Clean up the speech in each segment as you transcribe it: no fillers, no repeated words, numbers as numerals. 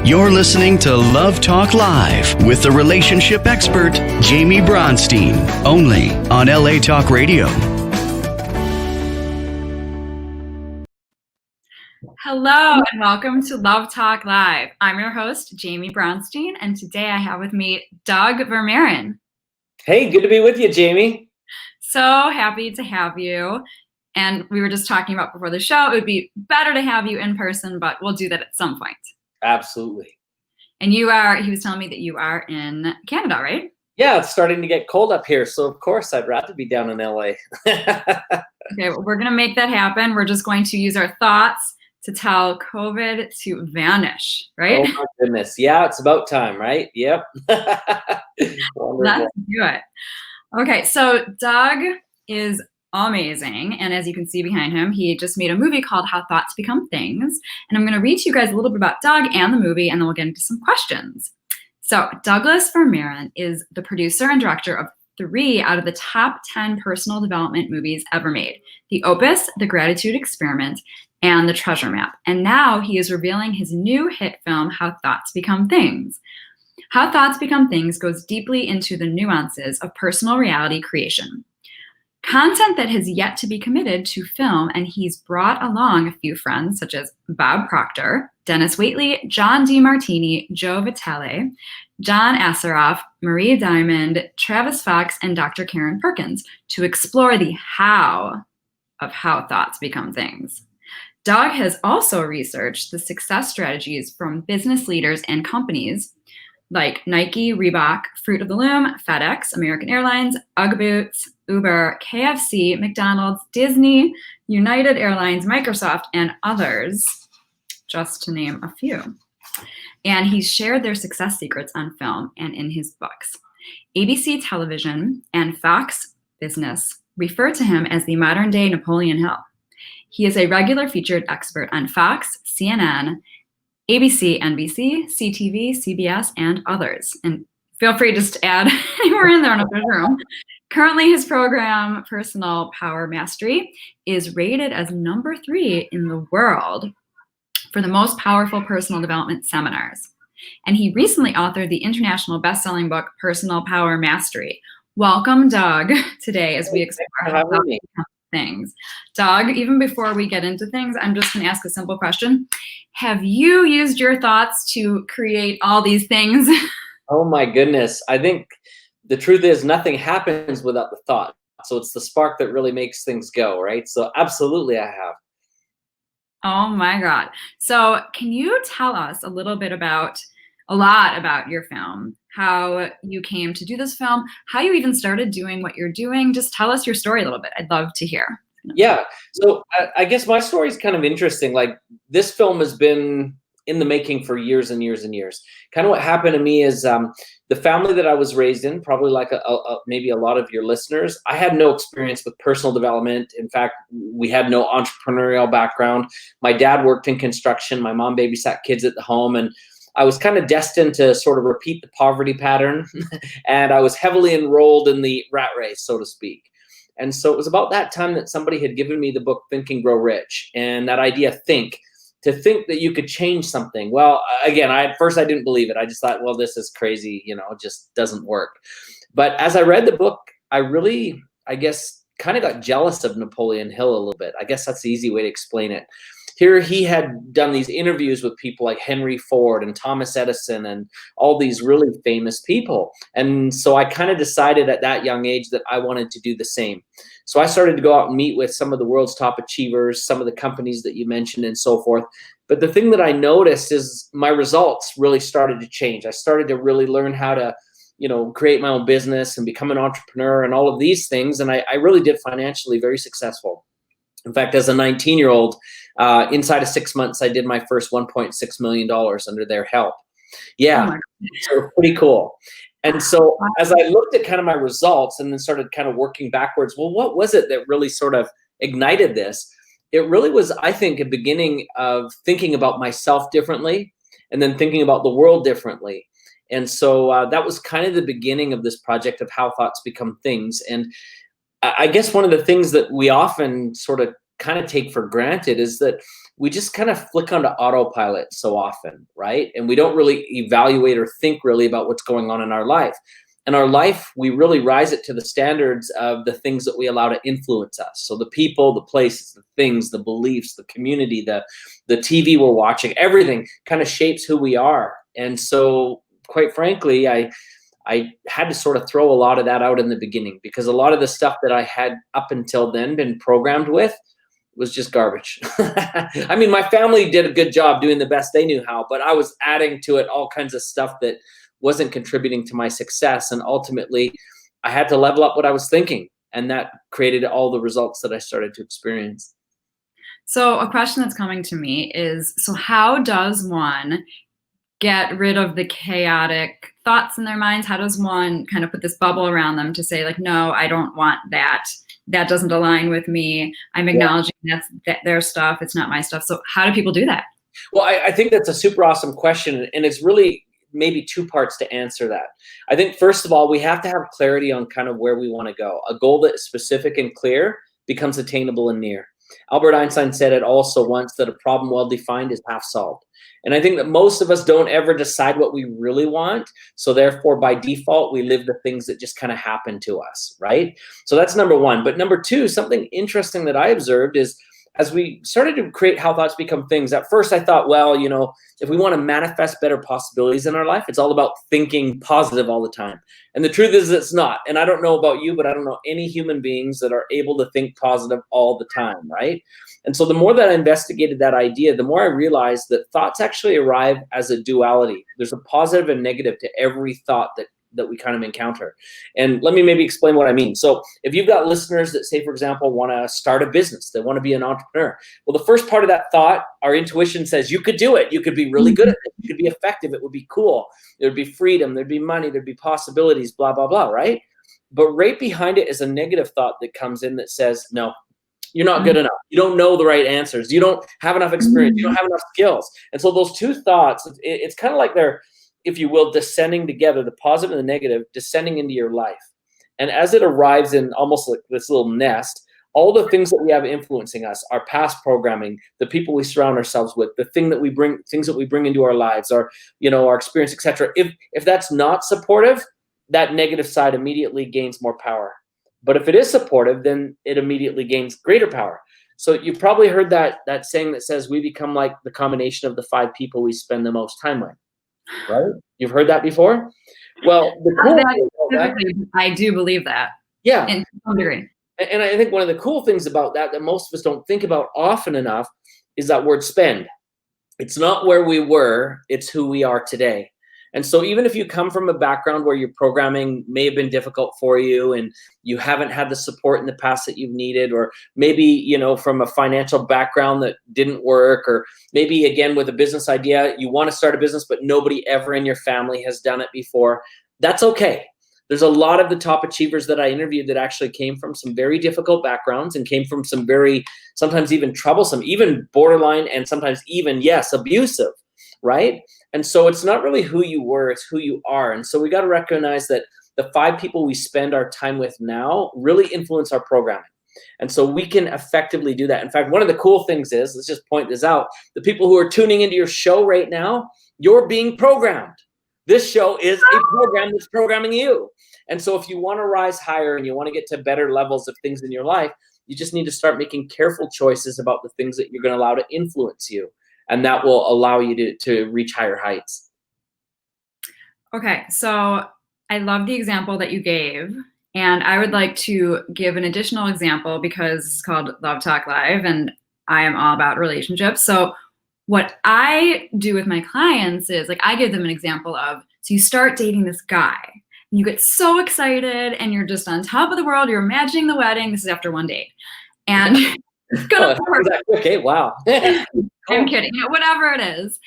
You're listening to Love Talk Live with the relationship expert, Jamie Bronstein, only on LA Talk Radio. Hello and welcome to Love Talk Live. I'm your host, Jamie Bronstein, and today I have with me Doug Vermeeren. Hey, good to be with you, Jamie. So happy to have you. And we were just talking about before the show, it would be better to have you in person, but we'll do that at some point. Absolutely. And he was telling me that you are in Canada, right? Yeah, it's starting to get cold up here, so of course I'd rather be down in LA. Okay, well, we're going to make that happen. We're just going to use our thoughts to tell COVID to vanish, right? Oh my goodness. Yeah, it's about time, right? Yep. Let's do it. Okay, so Doug is amazing. And as you can see behind him, he just made a movie called How Thoughts Become Things. And I'm going to read to you guys a little bit about Doug and the movie, and then we'll get into some questions. So Douglas Vermeeren is the producer and director of 3 out of the top 10 personal development movies ever made: The Opus, The Gratitude Experiment, and The Treasure Map. And now he is revealing his new hit film, How Thoughts Become Things. How Thoughts Become Things goes deeply into the nuances of personal reality creation. Content that has yet to be committed to film, and he's brought along a few friends such as Bob Proctor, Denis Waitley, John Demartini, Joe Vitale, John Assaraf, Marie Diamond, Travis Fox, and Dr. Karen Perkins to explore the how of how thoughts become things. Doug has also researched the success strategies from business leaders and companies like Nike, Reebok, Fruit of the Loom, FedEx, American Airlines, UGG Boots, Uber, KFC, McDonald's, Disney, United Airlines, Microsoft, and others, just to name a few. And he's shared their success secrets on film and in his books. ABC Television and Fox Business refer to him as the modern-day Napoleon Hill. He is a regular featured expert on Fox, CNN, ABC, NBC, CTV, CBS, and others. And feel free just to add anywhere in there in the room. Currently, his program, Personal Power Mastery, is rated as number 3 in the world for the most powerful personal development seminars. And he recently authored the international best-selling book, Personal Power Mastery. Welcome, Doug, today as we explore how things. Doug, even before we get into things, I'm just going to ask a simple question. Have you used your thoughts to create all these things? Oh my goodness. I think the truth is nothing happens without the thought. So it's the spark that really makes things go, right? So absolutely I have. Oh my God. So can you tell us a lot about your film, how you came to do this film, how you even started doing what you're doing? Just tell us your story a little bit. I'd love to hear. Yeah. So I guess my story is kind of interesting. Like, this film has been in the making for years and years and years. Kind of what happened to me is the family that I was raised in, probably like maybe a lot of your listeners, I had no experience with personal development. In fact, we had no entrepreneurial background. My dad worked in construction. My mom babysat kids at the home, and I was kind of destined to sort of repeat the poverty pattern. And I was heavily enrolled in the rat race, so to speak. And so it was about that time that somebody had given me the book, Think and Grow Rich, and that idea, to think that you could change something. Well, again, at first I didn't believe it. I just thought, well, this is crazy, it just doesn't work. But as I read the book, I really, I guess, kind of got jealous of Napoleon Hill a little bit. I guess that's the easy way to explain it. Here he had done these interviews with people like Henry Ford and Thomas Edison and all these really famous people. And so I kind of decided at that young age that I wanted to do the same. So I started to go out and meet with some of the world's top achievers, some of the companies that you mentioned and so forth. But the thing that I noticed is my results really started to change. I started to really learn how to, create my own business and become an entrepreneur and all of these things. And I really did financially very successful. In fact, as a 19-year-old, inside of 6 months, I did my first $1.6 million under their help. Yeah, so pretty cool. And so as I looked at kind of my results and then started kind of working backwards, well, what was it that really sort of ignited this? It really was, I think, a beginning of thinking about myself differently and then thinking about the world differently. And so that was kind of the beginning of this project of How Thoughts Become Things. And I guess one of the things that we often sort of kind of take for granted is that we just kind of flick onto autopilot so often, right? And we don't really evaluate or think really about what's going on in our life. And our life, we really rise it to the standards of the things that we allow to influence us. So the people, the places, the things, the beliefs, the community, the TV we're watching, everything kind of shapes who we are. And so, quite frankly, I had to sort of throw a lot of that out in the beginning, because a lot of the stuff that I had up until then been programmed with was just garbage. I mean, my family did a good job doing the best they knew how, but I was adding to it all kinds of stuff that wasn't contributing to my success. And ultimately, I had to level up what I was thinking. And that created all the results that I started to experience. So a question that's coming to me is, so how does one get rid of the chaotic thoughts in their minds? How does one kind of put this bubble around them to say, like, no, I don't want that. That doesn't align with me. I'm acknowledging that's their stuff. It's not my stuff. So how do people do that? Well, I think that's a super awesome question. And it's really maybe two parts to answer that. I think, first of all, we have to have clarity on kind of where we want to go. A goal that is specific and clear becomes attainable and near. Albert Einstein said it also once, that a problem well defined is half solved. And I think that most of us don't ever decide what we really want. So therefore, by default, we live the things that just kind of happen to us, right? So that's number one. But number two, something interesting that I observed is, as we started to create How Thoughts Become Things, at first I thought, well, you know, if we want to manifest better possibilities in our life, it's all about thinking positive all the time. And the truth is, it's not. And I don't know about you, but I don't know any human beings that are able to think positive all the time, right? And so the more that I investigated that idea, the more I realized that thoughts actually arrive as a duality. There's a positive and negative to every thought that we kind of encounter. And let me maybe explain what I mean. So if you've got listeners that, say, for example, want to start a business, they want to be an entrepreneur. Well, the first part of that thought, our intuition says, you could do it. You could be really good at it. You could be effective. It would be cool. There'd be freedom. There'd be money. There'd be possibilities, blah, blah, blah, right? But right behind it is a negative thought that comes in that says, no, you're not good enough. You don't know the right answers. You don't have enough experience. You don't have enough skills. And so those two thoughts, it's kind of like they're, if you will, descending together, the positive and the negative, descending into your life. And as it arrives in almost like this little nest, all the things that we have influencing us, our past programming, the people we surround ourselves with, the things that we bring into our lives, our experience, etc. If that's not supportive, that negative side immediately gains more power. But if it is supportive, then it immediately gains greater power. So you've probably heard that saying that says we become like the combination of the 5 people we spend the most time with. Right? You've heard that before? Well, I do believe that. Yeah. In some degree. And I think one of the cool things about that most of us don't think about often enough is that word spend. It's not where we were, it's who we are today. And so even if you come from a background where your programming may have been difficult for you and you haven't had the support in the past that you've needed, or maybe, from a financial background that didn't work, or maybe again with a business idea, you want to start a business, but nobody ever in your family has done it before, that's okay. There's a lot of the top achievers that I interviewed that actually came from some very difficult backgrounds and came from some very, sometimes even troublesome, even borderline, and sometimes even, yes, abusive, right? And so it's not really who you were, it's who you are. And so we got to recognize that the 5 people we spend our time with now really influence our programming. And so we can effectively do that. In fact, one of the cool things is, let's just point this out, the people who are tuning into your show right now, you're being programmed. This show is a program that's programming you. And so if you want to rise higher and you want to get to better levels of things in your life, you just need to start making careful choices about the things that you're going to allow to influence you. And that will allow you to reach higher heights. Okay, so I love the example that you gave. And I would like to give an additional example because it's called Love Talk Live and I am all about relationships. So what I do with my clients is, like, I give them an example of, so you start dating this guy and you get so excited and you're just on top of the world. You're imagining the wedding. This is after one date. And it's going to work. Okay, wow. I'm kidding. Whatever it is.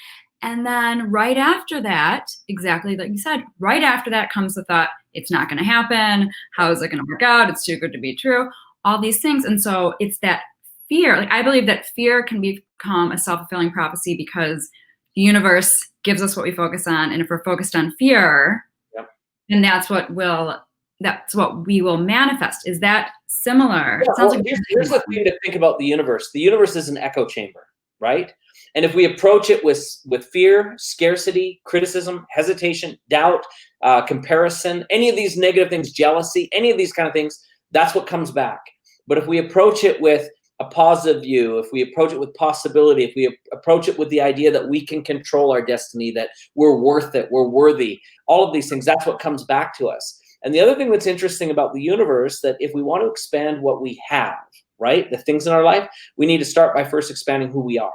And then right after that, exactly like you said, right after that comes the thought, it's not going to happen. How is it going to work out? It's too good to be true. All these things. And so it's that fear. Like, I believe that fear can become a self-fulfilling prophecy because the universe gives us what we focus on. And if we're focused on fear, then that's what we will manifest. Is that similar? Yeah, here's the thing to think about the universe. The universe is an echo chamber, right? And if we approach it with fear, scarcity, criticism, hesitation, doubt, comparison, any of these negative things, jealousy, any of these kind of things, that's what comes back. But if we approach it with a positive view, if we approach it with possibility, if we approach it with the idea that we can control our destiny, that we're worth it, we're worthy, all of these things, that's what comes back to us. And the other thing that's interesting about the universe, that if we want to expand what we have, right, the things in our life, we need to start by first expanding who we are.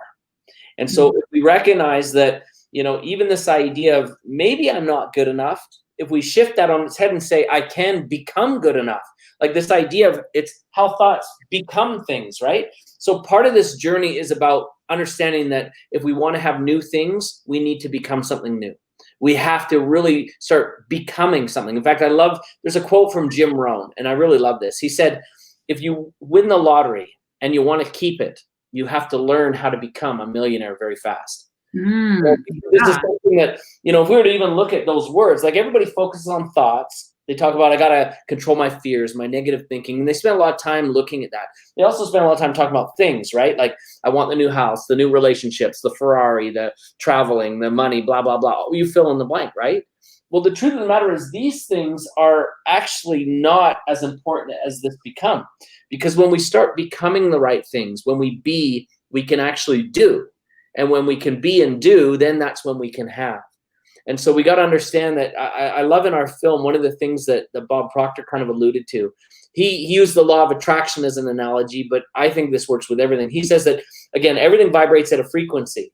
And so if we recognize that, you know, even this idea of maybe I'm not good enough, if we shift that on its head and say, I can become good enough, like this idea of it's how thoughts become things, right? So part of this journey is about understanding that if we want to have new things, we need to become something new. We have to really start becoming something. In fact, there's a quote from Jim Rohn, and I really love this. He said, if you win the lottery and you want to keep it, you have to learn how to become a millionaire very fast. This is something that, you know, if we were to even look at those words, like everybody focuses on thoughts. They talk about, I got to control my fears, my negative thinking. And they spend a lot of time looking at that. They also spend a lot of time talking about things, right? Like, I want the new house, the new relationships, the Ferrari, the traveling, the money, blah, blah, blah. You fill in the blank, right? Well, the truth of the matter is these things are actually not as important as this become. Because when we start becoming the right things, when we be, we can actually do. And when we can be and do, then that's when we can have. And so we got to understand that I love in our film, one of the things that Bob Proctor kind of alluded to, he used the law of attraction as an analogy, but I think this works with everything. He says that, again, everything vibrates at a frequency.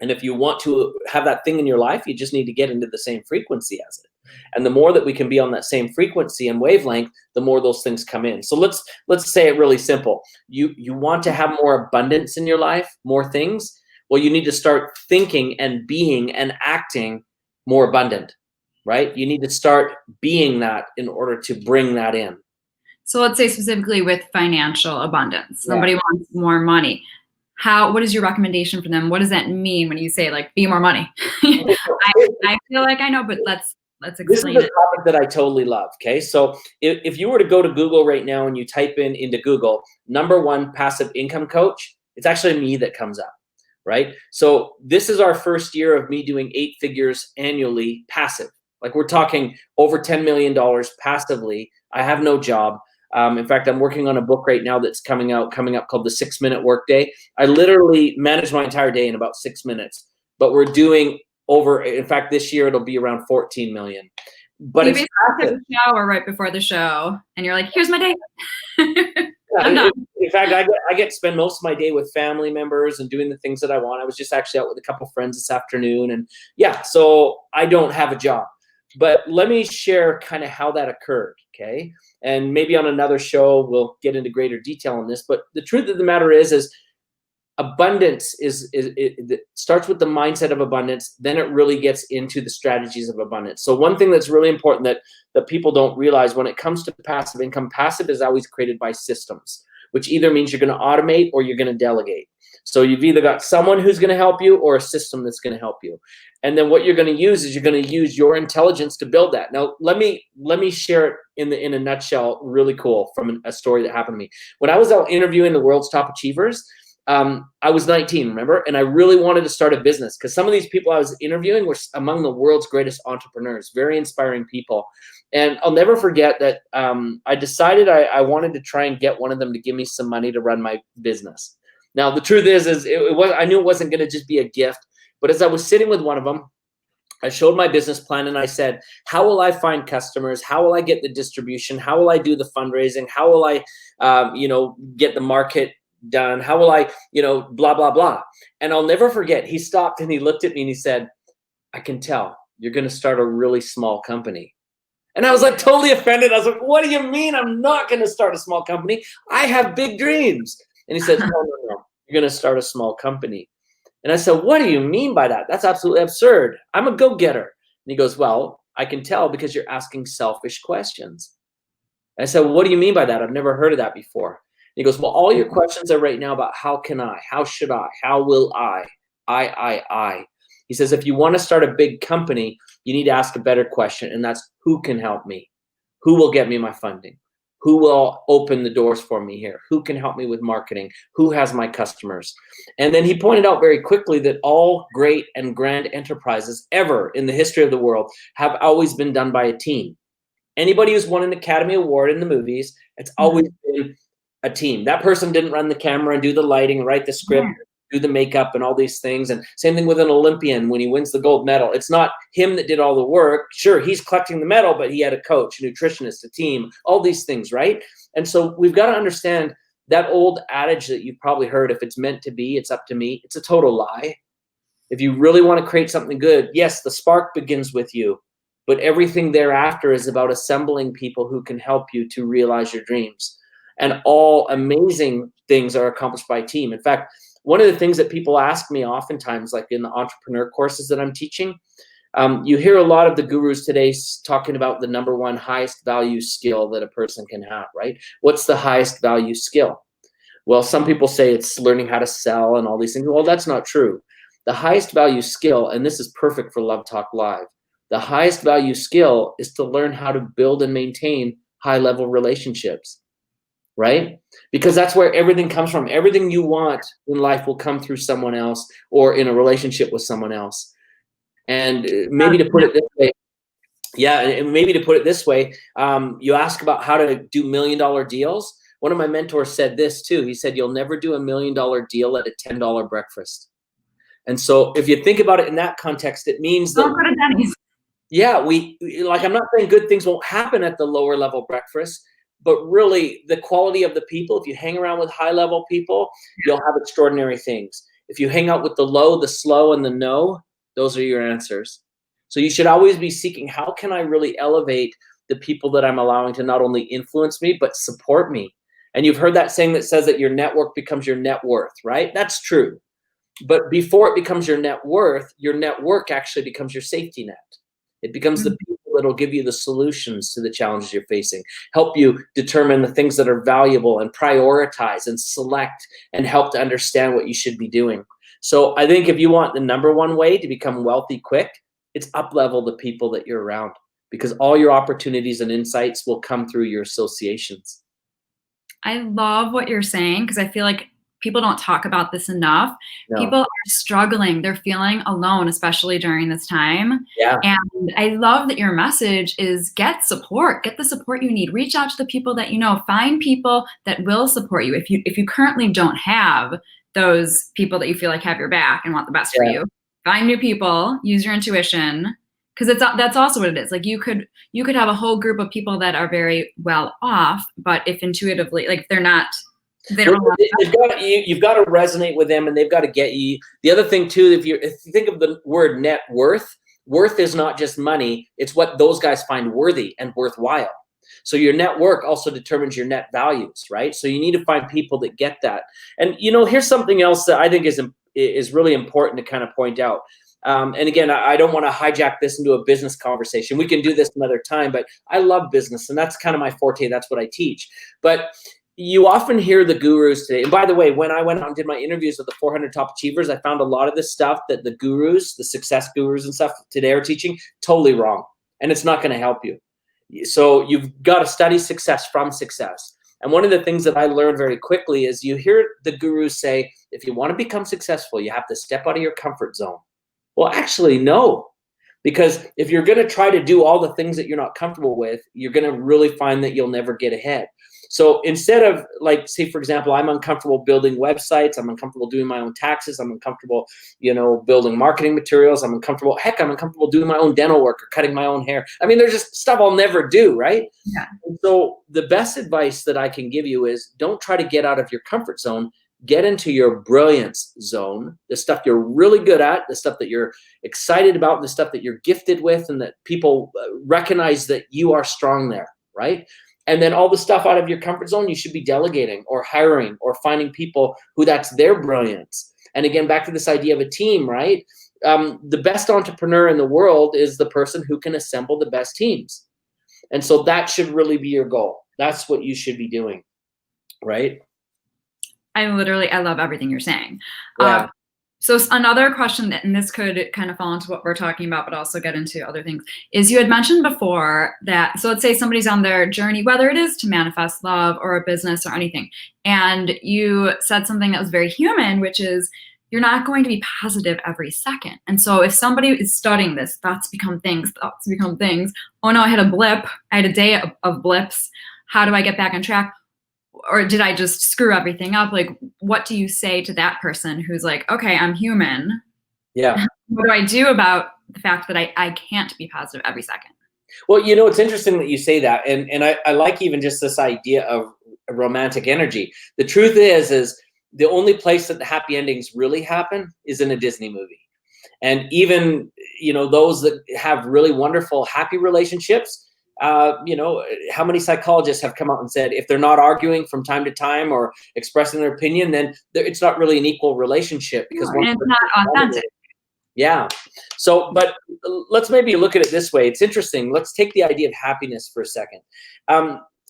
And if you want to have that thing in your life, you just need to get into the same frequency as it. And the more that we can be on that same frequency and wavelength, the more those things come in. So let's say it really simple. You want to have more abundance in your life, more things. Well, you need to start thinking and being and acting more abundant, right? You need to start being that in order to bring that in. So let's say specifically with financial abundance, somebody wants more money. What is your recommendation for them? What does that mean when you say, like, be more money? I feel like I know, but let's explain it. This is a topic that I totally love, okay? So if you were to go to Google right now and you type into Google, #1 passive income coach, it's actually me that comes up. Right? So this is our first year of me doing 8 figures annually passive. Like, we're talking over $10 million passively. I have no job. In fact, I'm working on a book right now that's coming up called The 6-Minute Workday. I literally manage my entire day in about 6 minutes, but we're doing in fact, this year it'll be around 14 million. But you basically take a shower right before the show and you're like, here's my day. In fact, I get to spend most of my day with family members and doing the things that I want. I was just actually out with a couple friends this afternoon, and so I don't have a job. But let me share kind of how that occurred, okay? And maybe on another show we'll get into greater detail on this. But the truth of the matter is abundance it starts with the mindset of abundance. Then it really gets into the strategies of abundance. So one thing that's really important that people don't realize when it comes to passive income, passive is always created by systems, which either means you're going to automate or you're going to delegate. So you've either got someone who's going to help you or a system that's going to help you. And then what you're going to use is you're going to use your intelligence to build that. Now, let me share it in a nutshell, really cool, from a story that happened to me. When I was out interviewing the world's top achievers, I was 19, remember? And I really wanted to start a business because some of these people I was interviewing were among the world's greatest entrepreneurs, very inspiring people. And I'll never forget that I decided I wanted to try and get one of them to give me some money to run my business. Now, the truth is I knew it wasn't going to just be a gift. But as I was sitting with one of them, I showed my business plan and I said, how will I find customers? How will I get the distribution? How will I do the fundraising? How will I, get the market done? How will I, blah, blah, blah. And I'll never forget, he stopped and he looked at me and he said, I can tell you're going to start a really small company. And I was like totally offended. I was like, what do you mean I'm not going to start a small company? I have big dreams. And he said, no, you're going to start a small company. And I said, what do you mean by that? That's absolutely absurd. I'm a go-getter. And he goes, well, I can tell because you're asking selfish questions. And I said, well, what do you mean by that? I've never heard of that before. And he goes, well, all your questions are right now about how can I, how should I, how will I. He says, if you want to start a big company, you need to ask a better question. And that's, who can help me? Who will get me my funding? Who will open the doors for me here? Who can help me with marketing? Who has my customers? And then he pointed out very quickly that all great and grand enterprises ever in the history of the world have always been done by a team. Anybody who's won an Academy Award in the movies, it's always been a team. That person didn't run the camera and do the lighting, write the script, do the makeup and all these things. And same thing with an Olympian when he wins the gold medal. It's not him that did all the work. Sure, he's collecting the medal, but he had a coach, a nutritionist, a team, all these things, right? And so we've got to understand that old adage that you've probably heard, if it's meant to be, it's up to me. It's a total lie. If you really want to create something good, yes, the spark begins with you, but everything thereafter is about assembling people who can help you to realize your dreams. And all amazing things are accomplished by team. In fact, one of the things that people ask me oftentimes, like in the entrepreneur courses that I'm teaching, you hear a lot of the gurus today talking about the number one highest value skill that a person can have, right? What's the highest value skill? Well, some people say it's learning how to sell and all these things. Well, that's not true. The highest value skill, and this is perfect for Love Talk Live, the highest value skill is to learn how to build and maintain high-level relationships. Right? Because that's where everything comes from. Everything you want in life will come through someone else or in a relationship with someone else. And maybe to put it this way, you ask about how to do $1 million deals. One of my mentors said this too. He said, you'll never do $1 million deal at a $10 breakfast. And so if you think about it in that context, it means that, don't go to Denis. Yeah, I'm not saying good things won't happen at the lower level breakfast, but really the quality of the people, if you hang around with high level people, you'll have extraordinary things. If you hang out with the low, the slow, and the no, those are your answers. So you should always be seeking, how can I really elevate the people that I'm allowing to not only influence me, but support me? And you've heard that saying that says that your network becomes your net worth, right? That's true. But before it becomes your net worth, your network actually becomes your safety net. It becomes the people that'll give you the solutions to the challenges you're facing, help you determine the things that are valuable and prioritize and select and help to understand what you should be doing. So I think if you want the number one way to become wealthy quick, it's up-level the people that you're around, because all your opportunities and insights will come through your associations. I love what you're saying, because I feel like people don't talk about this enough. No. People are struggling. They're feeling alone, especially during this time. Yeah. And I love that your message is get support. Get the support you need. Reach out to the people that you know. Find people that will support you. If you currently don't have those people that you feel like have your back and want the best for you, find new people. Use your intuition, because that's also what it is. Like you could have a whole group of people that are very well off, but if intuitively, like they're not. You've got to resonate with them, and they've got to get you. The other thing too, if you think of the word net worth, worth is not just money. It's what those guys find worthy and worthwhile. So your network also determines your net values, right? So you need to find people that get that. And here's something else that I think is really important to kind of point out. And again, I don't want to hijack this into a business conversation. We can do this another time, but I love business, and that's kind of my forte. That's what I teach. But you often hear the gurus today. And by the way, when I went out and did my interviews with the 400 top achievers, I found a lot of this stuff that the gurus, the success gurus and stuff today are teaching, totally wrong. And it's not going to help you. So you've got to study success from success. And one of the things that I learned very quickly is you hear the gurus say, if you want to become successful, you have to step out of your comfort zone. Well, actually, no. Because if you're going to try to do all the things that you're not comfortable with, you're going to really find that you'll never get ahead. So instead of, like, say, for example, I'm uncomfortable building websites, I'm uncomfortable doing my own taxes, I'm uncomfortable, building marketing materials, I'm uncomfortable doing my own dental work or cutting my own hair. I mean, there's just stuff I'll never do, right? Yeah. And so the best advice that I can give you is don't try to get out of your comfort zone. Get into your brilliance zone, the stuff you're really good at, the stuff that you're excited about, the stuff that you're gifted with, and that people recognize that you are strong there, right? And then all the stuff out of your comfort zone, you should be delegating or hiring or finding people who that's their brilliance. And again, back to this idea of a team, right? The best entrepreneur in the world is the person who can assemble the best teams. And so that should really be your goal. That's what you should be doing, right? I love everything you're saying. Yeah. So another question that, and this could kind of fall into what we're talking about, but also get into other things, is you had mentioned before that, so let's say somebody's on their journey, whether it is to manifest love or a business or anything, and you said something that was very human, which is you're not going to be positive every second. And so if somebody is studying this, thoughts become things, oh no, I had a blip, I had a day of blips, how do I get back on track? Or did I just screw everything up? Like, what do you say to that person who's like, okay, I'm human. Yeah. What do I do about the fact that I can't be positive every second? Well, it's interesting that you say that. And I like even just this idea of romantic energy. The truth is the only place that the happy endings really happen is in a Disney movie. And even, those that have really wonderful, happy relationships, how many psychologists have come out and said if they're not arguing from time to time or expressing their opinion, then it's not really an equal relationship because it's not authentic. Yeah. So, but let's maybe look at it this way. It's interesting. Let's take the idea of happiness for a second.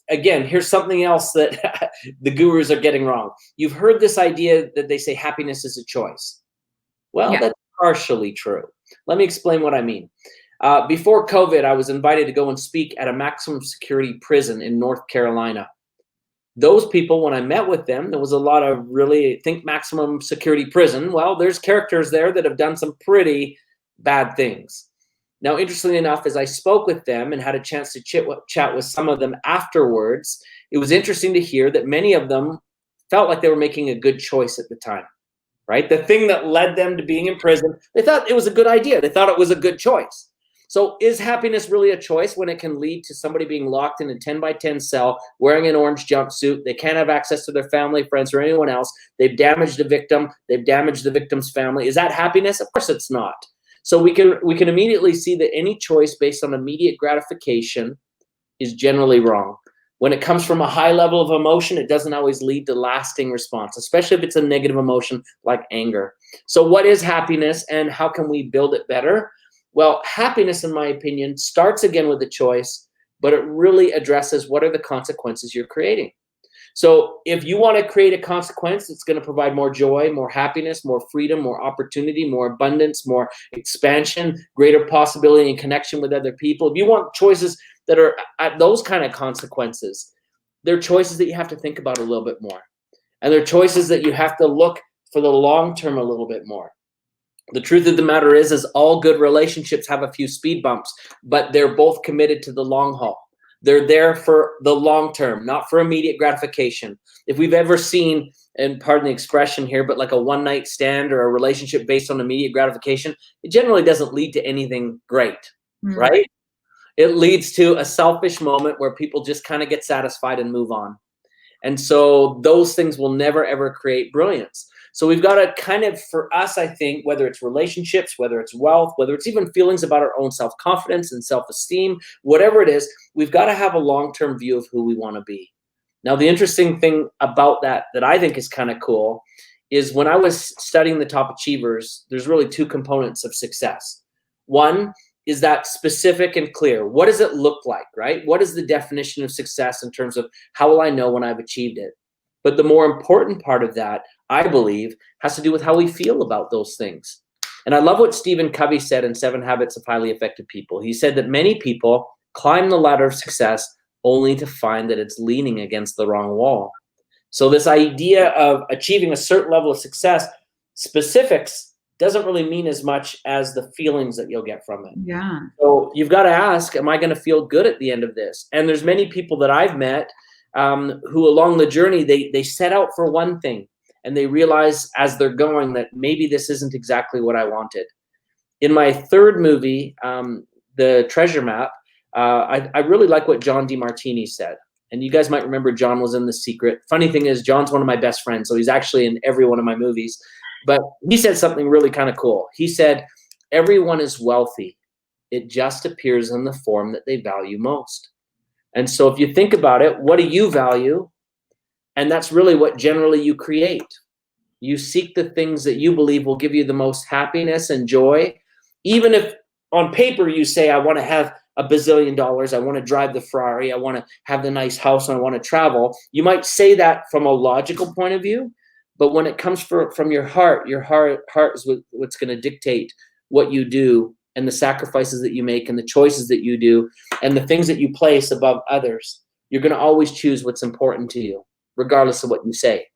Again, here's something else that the gurus are getting wrong. You've heard this idea that they say happiness is a choice. Well, that's partially true. Let me explain what I mean. Before COVID, I was invited to go and speak at a maximum security prison in North Carolina. Those people, when I met with them, there was a lot of really think maximum security prison. Well, there's characters there that have done some pretty bad things. Now, interestingly enough, as I spoke with them and had a chance to chat with some of them afterwards, it was interesting to hear that many of them felt like they were making a good choice at the time, right? The thing that led them to being in prison, they thought it was a good idea. They thought it was a good choice. So is happiness really a choice when it can lead to somebody being locked in a 10 by 10 cell, wearing an orange jumpsuit? They can't have access to their family, friends, or anyone else. They've damaged the victim. They've damaged the victim's family. Is that happiness? Of course it's not. So we can immediately see that any choice based on immediate gratification is generally wrong. When it comes from a high level of emotion, it doesn't always lead to lasting response, especially if it's a negative emotion like anger. So what is happiness and how can we build it better? Well, happiness, in my opinion, starts again with a choice, but it really addresses what are the consequences you're creating. So if you want to create a consequence that's going to provide more joy, more happiness, more freedom, more opportunity, more abundance, more expansion, greater possibility and connection with other people, if you want choices that are at those kind of consequences, they're choices that you have to think about a little bit more. And they're choices that you have to look for the long term a little bit more. The truth of the matter is all good relationships have a few speed bumps, but they're both committed to the long haul. They're there for the long term, not for immediate gratification. If we've ever seen, and pardon the expression here, but like a one night stand or a relationship based on immediate gratification, it generally doesn't lead to anything great, right? It leads to a selfish moment where people just kind of get satisfied and move on. And so those things will never, ever create brilliance. So we've got to kind of, for us, I think, whether it's relationships, whether it's wealth, whether it's even feelings about our own self-confidence and self-esteem, whatever it is, we've got to have a long-term view of who we want to be. Now, the interesting thing about that I think is kind of cool is when I was studying the top achievers, there's really two components of success. One is that specific and clear. What does it look like, right? What is the definition of success in terms of how will I know when I've achieved it? But the more important part of that, I believe, has to do with how we feel about those things. And I love what Stephen Covey said in 7 Habits of Highly Effective People. He said that many people climb the ladder of success only to find that it's leaning against the wrong wall. So this idea of achieving a certain level of success, specifics doesn't really mean as much as the feelings that you'll get from it. Yeah. So you've got to ask, am I going to feel good at the end of this? And there's many people that I've met who along the journey, they set out for one thing and they realize as they're going that maybe this isn't exactly what I wanted. In my third movie, The Treasure Map, I really like what John Demartini said. And you guys might remember John was in The Secret. Funny thing is, John's one of my best friends, so he's actually in every one of my movies. But he said something really kind of cool. He said, everyone is wealthy. It just appears in the form that they value most. And so if you think about it, what do you value? And that's really what generally you create. You seek the things that you believe will give you the most happiness and joy. Even if on paper you say, I want to have $1 bazillion, I want to drive the Ferrari, I want to have the nice house, and I want to travel. You might say that from a logical point of view, But when it comes from your heart is what's going to dictate what you do, and the sacrifices that you make, and the choices that you do, and the things that you place above others. You're going to always choose what's important to you, regardless of what you say.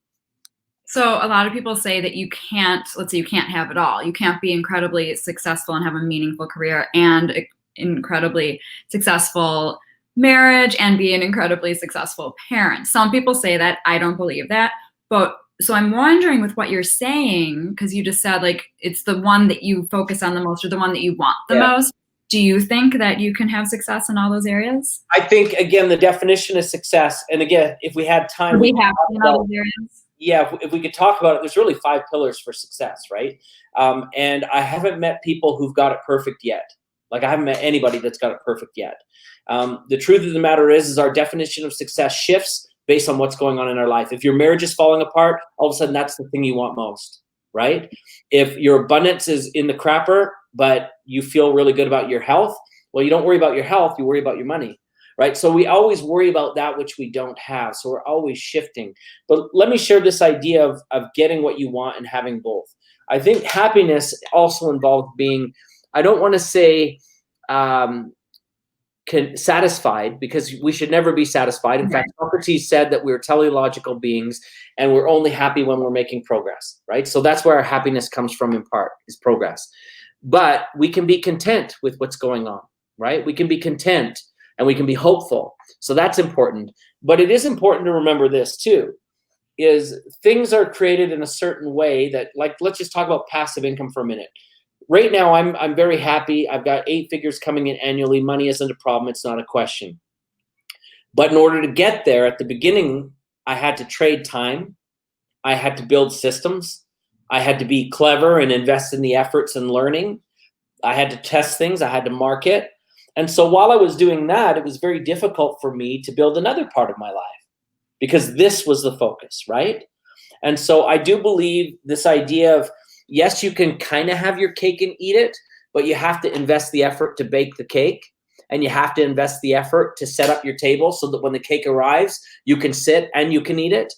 So a lot of people say that you can't, let's say you can't have it all. You can't be incredibly successful and have a meaningful career and incredibly successful marriage and be an incredibly successful parent. Some people say that. I don't believe that. But so I'm wondering, with what you're saying, because you just said like it's the one that you focus on the most, or the one that you want the most. Do you think that you can have success in all those areas? I think, again, the definition of success, and again, if we had time, we have in all those areas. Yeah, if we could talk about it, there's really 5 pillars for success, right? And I haven't met people who've got it perfect yet. Like, I haven't met anybody that's got it perfect yet. The truth of the matter is our definition of success shifts based on what's going on in our life. If your marriage is falling apart, all of a sudden that's the thing you want most, right? If your abundance is in the crapper, but you feel really good about your health, well, you don't worry about your health, you worry about your money, right? So we always worry about that which we don't have. So we're always shifting. But let me share this idea of getting what you want and having both. I think happiness also involves being, I don't want to say satisfied, because we should never be satisfied. In fact, Socrates said that we're teleological beings and we're only happy when we're making progress, right? So that's where our happiness comes from, in part, is progress. But we can be content with what's going on, right? We can be content and we can be hopeful. So that's important. But it is important to remember this too, is things are created in a certain way that, like, let's just talk about passive income for a minute. Right now, I'm very happy. I've got 8 figures coming in annually. Money isn't a problem. It's not a question. But in order to get there, at the beginning, I had to trade time. I had to build systems. I had to be clever and invest in the efforts and learning. I had to test things. I had to market. And so while I was doing that, it was very difficult for me to build another part of my life, because this was the focus, right? And so I do believe this idea of, yes, you can kind of have your cake and eat it, but you have to invest the effort to bake the cake, and you have to invest the effort to set up your table so that when the cake arrives, you can sit and you can eat it.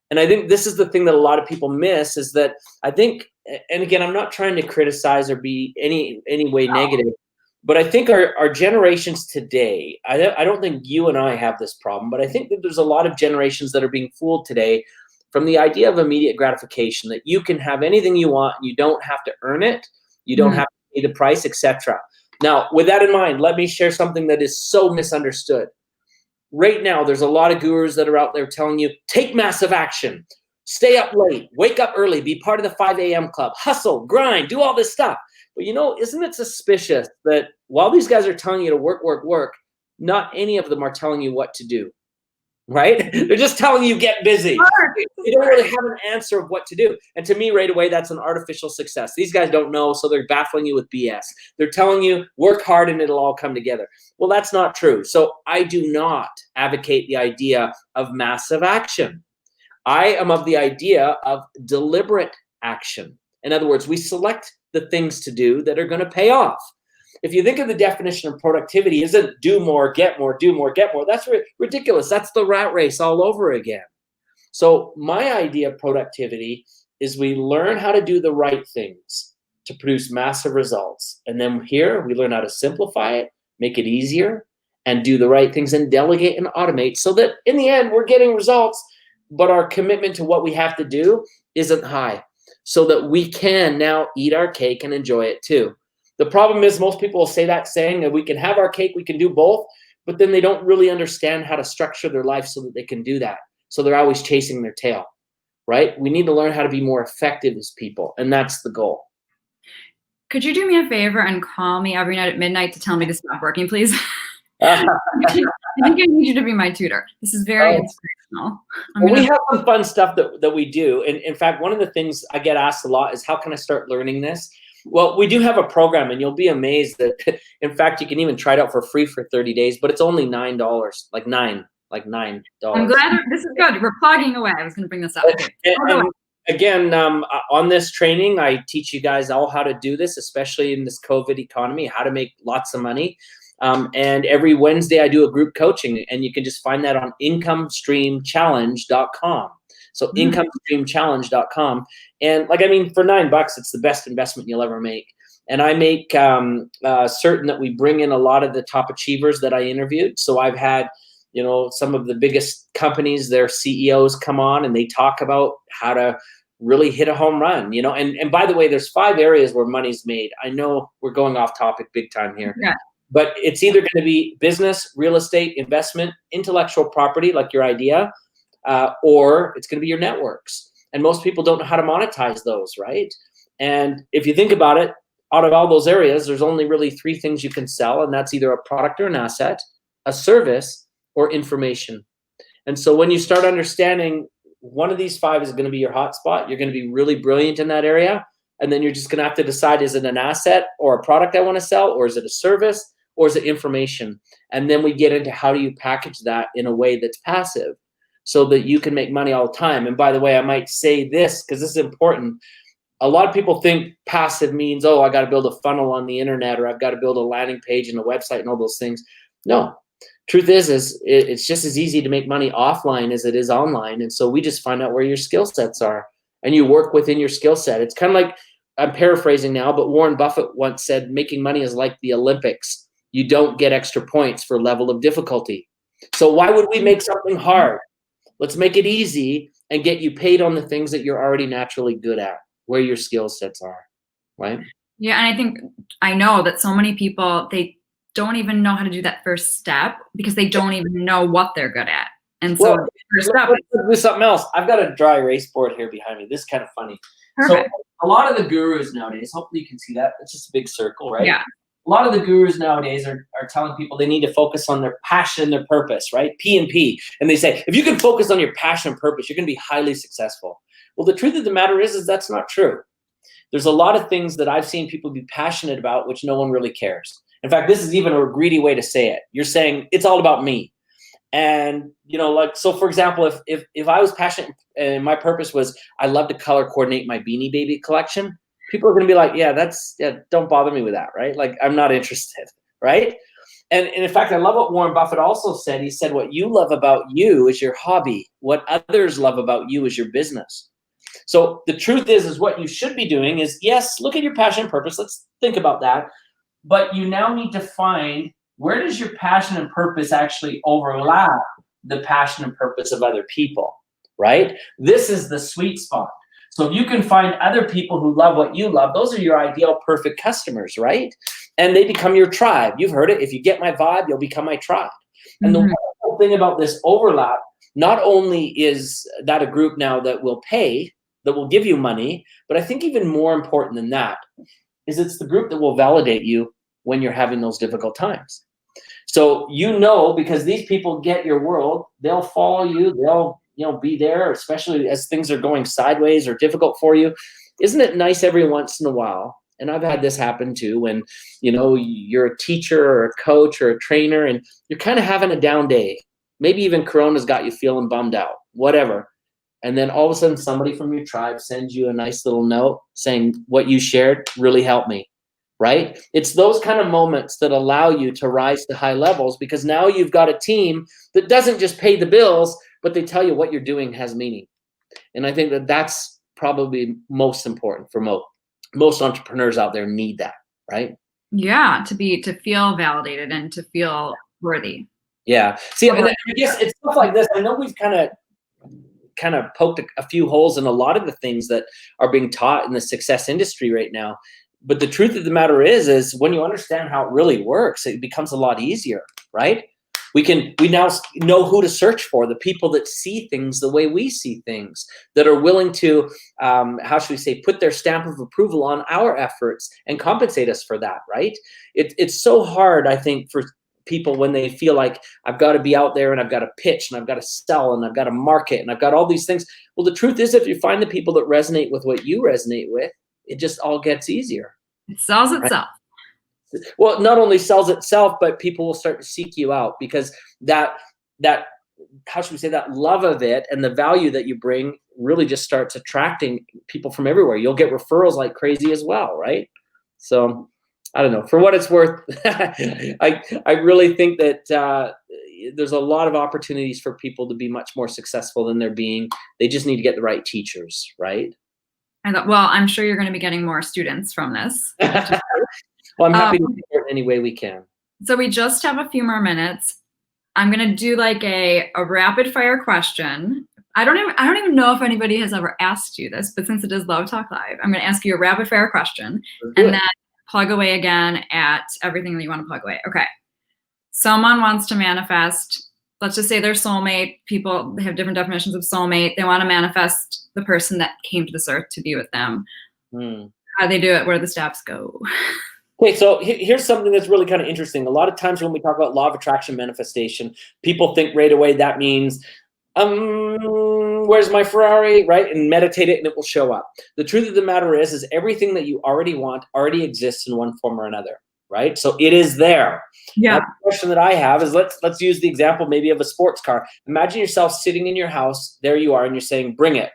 And I think this is the thing that a lot of people miss, is that I think, and again, I'm not trying to criticize or be any way negative, but I think our generations today, I don't think you and I have this problem, but I think that there's a lot of generations that are being fooled today from the idea of immediate gratification, that you can have anything you want and you don't have to earn it, you don't have to pay the price, etc. Now, with that in mind, let me share something that is so misunderstood. Right now, there's a lot of gurus that are out there telling you, take massive action, stay up late, wake up early, be part of the 5 a.m. club, hustle, grind, do all this stuff. But isn't it suspicious that while these guys are telling you to work, not any of them are telling you what to do, right? They're just telling you get busy. They don't really have an answer of what to do. And to me, right away, that's an artificial success. These guys don't know, so they're baffling you with BS. They're telling you work hard and it'll all come together. Well, that's not true. So I do not advocate the idea of massive action. I am of the idea of deliberate action. In other words, we select the things to do that are going to pay off. If you think of the definition of productivity, isn't do more, get more, do more, get more. That's ridiculous. That's the rat race all over again. So my idea of productivity is we learn how to do the right things to produce massive results. And then here we learn how to simplify it, make it easier, and do the right things and delegate and automate, so that in the end we're getting results, but our commitment to what we have to do isn't high, so that we can now eat our cake and enjoy it too. The problem is most people will say that, saying that we can have our cake, we can do both, but then they don't really understand how to structure their life so that they can do that. So they're always chasing their tail, right? We need to learn how to be more effective as people, and that's the goal. Could you do me a favor and call me every night at midnight to tell me to stop working, please? I think I need you to be my tutor. This is very inspirational. We have some fun stuff that we do. And in fact, one of the things I get asked a lot is, how can I start learning this? Well, we do have a program, and you'll be amazed that, in fact, you can even try it out for free for 30 days, but it's only $9, like $9. I'm glad this is good. We're plugging away. I was going to bring this up. Okay. And again, on this training, I teach you guys all how to do this, especially in this COVID economy, how to make lots of money. And every Wednesday I do a group coaching, and you can just find that on incomestreamchallenge.com. So incomestreamchallenge.com. And like, I mean, for $9, it's the best investment you'll ever make. And I make certain that we bring in a lot of the top achievers that I interviewed. So I've had, you know, some of the biggest companies, their CEOs come on and they talk about how to really hit a home run, you know. And by the way, there's 5 areas where money's made. I know we're going off topic big time here. Yeah. But it's either going to be business, real estate, investment, intellectual property, like your idea, or it's going to be your networks. And most people don't know how to monetize those, right? And if you think about it, out of all those areas, there's only really 3 things you can sell, and that's either a product or an asset, a service, or information. And so when you start understanding one of these 5 is going to be your hotspot, you're going to be really brilliant in that area, and then you're just going to have to decide, is it an asset or a product I want to sell, or is it a service, or is it information? And then we get into how do you package that in a way that's passive so that you can make money all the time. And by the way, I might say this because this is important. A lot of people think passive means, oh, I got to build a funnel on the internet, or I've got to build a landing page and a website and all those things. No, truth is it's just as easy to make money offline as it is online. And so we just find out where your skill sets are and you work within your skill set. It's kind of like, I'm paraphrasing now, but Warren Buffett once said, making money is like the Olympics. You don't get extra points for level of difficulty. So why would we make something hard? Let's make it easy and get you paid on the things that you're already naturally good at, where your skill sets are, right? Yeah, and I know that so many people, they don't even know how to do that first step because they don't even know what they're good at. And so let's do something else. I've got a dry erase board here behind me. This is kind of funny. Perfect. So a lot of the gurus nowadays, hopefully you can see that. It's just a big circle, right? Yeah. A lot of the gurus nowadays are telling people they need to focus on their passion, their purpose, right? P&P. And they say, if you can focus on your passion and purpose, you're going to be highly successful. Well, the truth of the matter is that's not true. There's a lot of things that I've seen people be passionate about, which no one really cares. In fact, this is even a greedy way to say it. You're saying it's all about me. And, you know, like, so for example, if I was passionate and my purpose was, I love to color coordinate my Beanie Baby collection, people are going to be like, yeah, don't bother me with that, right? Like, I'm not interested, right? And in fact, I love what Warren Buffett also said. He said, what you love about you is your hobby. What others love about you is your business. So the truth is what you should be doing is, yes, look at your passion and purpose. Let's think about that. But you now need to find, where does your passion and purpose actually overlap the passion and purpose of other people, right? This is the sweet spot. So if you can find other people who love what you love, those are your ideal perfect customers, right? And they become your tribe. You've heard it. If you get my vibe, you'll become my tribe. And the wonderful thing about this overlap, not only is that a group now that will pay, that will give you money, but I think even more important than that is it's the group that will validate you when you're having those difficult times. So, you know, because these people get your world, they'll follow you, they'll, you know, be there, especially as things are going sideways or difficult for you. Isn't it nice every once in a while? And I've had this happen too, when, you know, you're a teacher or a coach or a trainer and you're kind of having a down day. Maybe even Corona's got you feeling bummed out, whatever. And then all of a sudden somebody from your tribe sends you a nice little note saying what you shared really helped me, right? It's those kind of moments that allow you to rise to high levels, because now you've got a team that doesn't just pay the bills, but they tell you what you're doing has meaning. And I think that that's probably most important for most entrepreneurs out there need that, right? Yeah, to feel validated and to feel worthy. Yeah. See, I guess it's stuff like this. I know we've kind of poked a few holes in a lot of the things that are being taught in the success industry right now. But the truth of the matter is when you understand how it really works, it becomes a lot easier, right? We now know who to search for, the people that see things the way we see things, that are willing to, how should we say, put their stamp of approval on our efforts and compensate us for that, right? It's so hard, I think, for people when they feel like I've got to be out there and I've got to pitch and I've got to sell and I've got to market and I've got all these things. Well, the truth is, if you find the people that resonate with what you resonate with, it just all gets easier. It sells itself. Right? Well, it not only sells itself, but people will start to seek you out, because that how should we say, that love of it and the value that you bring really just starts attracting people from everywhere. You'll get referrals like crazy as well, right? So I don't know. For what it's worth, I really think that there's a lot of opportunities for people to be much more successful than they're being. They just need to get the right teachers, right? I thought, well, I'm sure you're going to be getting more students from this. Well, I'm happy to support any way we can. So we just have a few more minutes. I'm going to do like a rapid fire question. I don't even know if anybody has ever asked you this, but since it is Love Talk Live, I'm going to ask you a rapid fire question and then plug away again at everything that you want to plug away. Okay. Someone wants to manifest, let's just say their soulmate. People have different definitions of soulmate. They want to manifest the person that came to this earth to be with them. How do they do it? Where do the steps go? Okay, so here's something that's really kind of interesting. A lot of times when we talk about law of attraction manifestation, people think right away that means, where's my Ferrari, right? And meditate it and it will show up. The truth of the matter is everything that you already want already exists in one form or another, right? So it is there. Yeah. Now, the question that I have is let's use the example maybe of a sports car. Imagine yourself sitting in your house, there you are, and you're saying, bring it.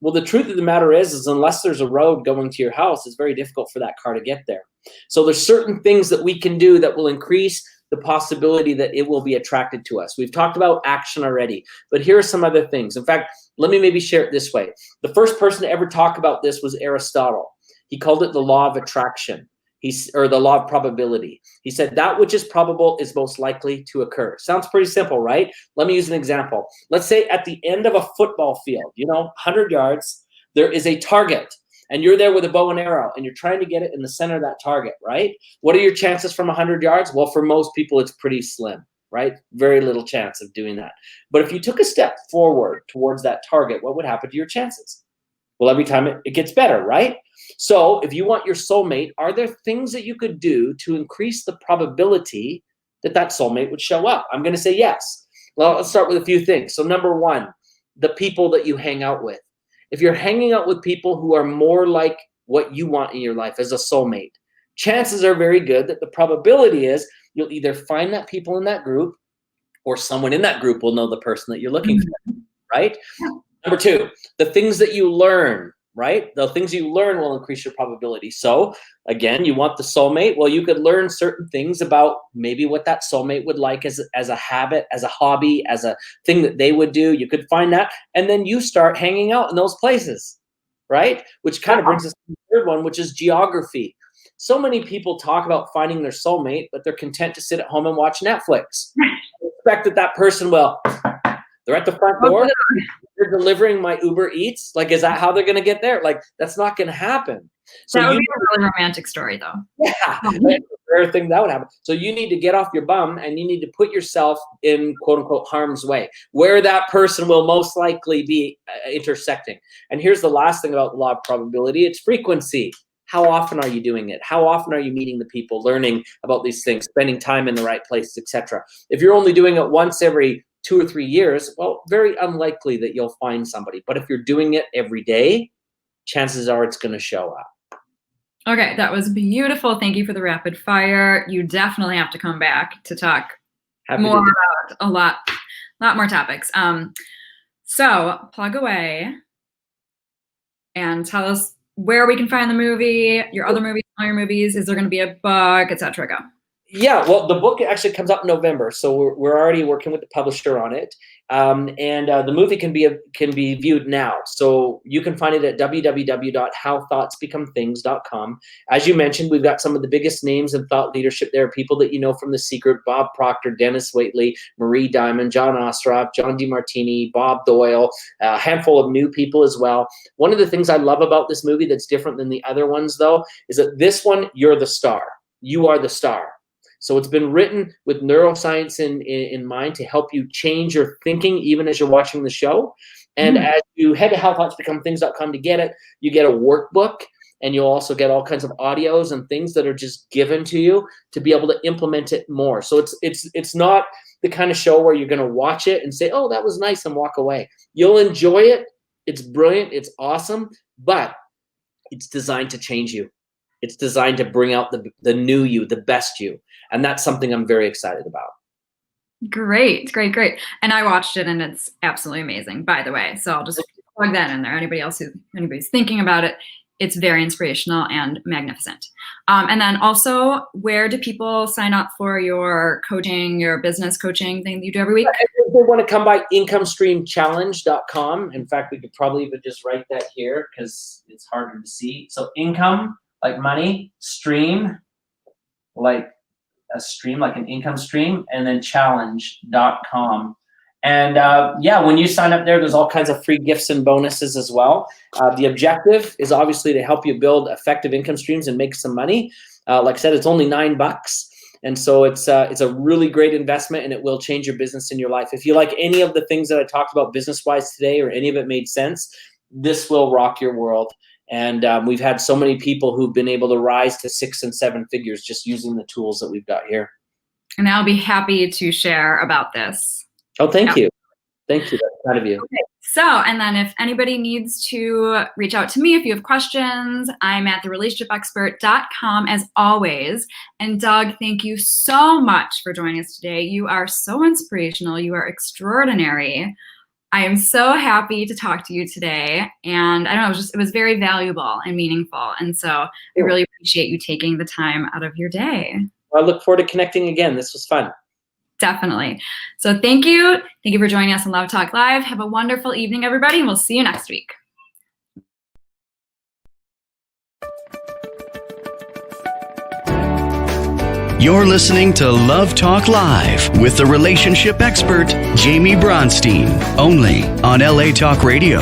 Well, the truth of the matter is unless there's a road going to your house, it's very difficult for that car to get there. So there's certain things that we can do that will increase the possibility that it will be attracted to us. We've talked about action already, but here are some other things. In fact, let me maybe share it this way. The first person to ever talk about this was Aristotle. He called it the law of attraction, or the law of probability. He said that which is probable is most likely to occur. Sounds pretty simple, right? Let me use an example. Let's say at the end of a football field, 100 yards, there is a target. And you're there with a bow and arrow, and you're trying to get it in the center of that target, right? What are your chances from 100 yards? Well, for most people, it's pretty slim, right? Very little chance of doing that. But if you took a step forward towards that target, what would happen to your chances? Well, every time it gets better, right? So if you want your soulmate, are there things that you could do to increase the probability that that soulmate would show up? I'm going to say yes. Well, let's start with a few things. So number one, the people that you hang out with. If you're hanging out with people who are more like what you want in your life as a soulmate, chances are very good that the probability is you'll either find that people in that group or someone in that group will know the person that you're looking for, right? Number two, the things that you learn, right? The things you learn will increase your probability. So again, you want the soulmate. Well, you could learn certain things about maybe what that soulmate would like as a habit, as a hobby, as a thing that they would do. You could find that. And then you start hanging out in those places, right? Which kind of brings us to the third one, which is geography. So many people talk about finding their soulmate, but they're content to sit at home and watch Netflix. Expect that person will. They're at the front door. They're delivering my Uber Eats. Like, is that how they're going to get there? Like, that's not going to happen. So that would be a really romantic story, though. Yeah, that's a rare thing that would happen. So you need to get off your bum and you need to put yourself in quote unquote harm's way, where that person will most likely be intersecting. And here's the last thing about the law of probability: it's frequency. How often are you doing it? How often are you meeting the people, learning about these things, spending time in the right places, etc.? If you're only doing it once every 2 or 3 years, well, very unlikely that you'll find somebody. But if you're doing it every day, chances are it's going to show up. Okay, that was beautiful. Thank you for the rapid fire. You definitely have to come back to talk more about a lot more topics. So plug away and tell us where we can find the movie, your other movies, all your movies. Is there going to be a book, etc.? Go. Yeah, well, the book actually comes out in November, so we're already working with the publisher on it, and the movie can be viewed now. So you can find it at www.howthoughtsbecomethings.com. As you mentioned, we've got some of the biggest names in thought leadership there, people that you know from The Secret: Bob Proctor, Denis Waitley, Marie Diamond, John Assaraf, John Demartini, Bob Doyle, a handful of new people as well. One of the things I love about this movie that's different than the other ones, though, is that this one, you're the star. You are the star. So it's been written with neuroscience in mind to help you change your thinking even as you're watching the show. And as you head to howthoughtsbecomethings.com to get it, you get a workbook, and you'll also get all kinds of audios and things that are just given to you to be able to implement it more. So it's not the kind of show where you're going to watch it and say, oh, that was nice, and walk away. You'll enjoy it. It's brilliant. It's awesome, but it's designed to change you. It's designed to bring out the new you, the best you. And that's something I'm very excited about. Great. And I watched it, and it's absolutely amazing, by the way. So I'll just plug that in there. Anybody's thinking about it, it's very inspirational and magnificent. And then also, where do people sign up for your coaching, your business coaching thing that you do every week? If they want to come by incomestreamchallenge.com. In fact, we could probably even just write that here because it's harder to see. So income, like money, stream, like a stream, like an income stream, and then challenge.com. And when you sign up there, there's all kinds of free gifts and bonuses as well. The objective is obviously to help you build effective income streams and make some money. Like I said, it's only $9. And so it's a really great investment, and it will change your business and your life. If you like any of the things that I talked about business-wise today, or any of it made sense, this will rock your world. And we've had so many people who've been able to rise to 6 and 7 figures just using the tools that we've got here. And I'll be happy to share about this. Oh, thank you. Thank you. That's kind of you. Okay. So, and then if anybody needs to reach out to me, if you have questions, I'm at therelationshipexpert.com as always. And Doug, thank you so much for joining us today. You are so inspirational. You are extraordinary. I am so happy to talk to you today. And I don't know, it was very valuable and meaningful. And so I really appreciate you taking the time out of your day. I look forward to connecting again. This was fun. Definitely. So thank you. Thank you for joining us on Love Talk Live. Have a wonderful evening, everybody, and we'll see you next week. You're listening to Love Talk Live with the relationship expert, Jamie Bronstein, only on LA Talk Radio.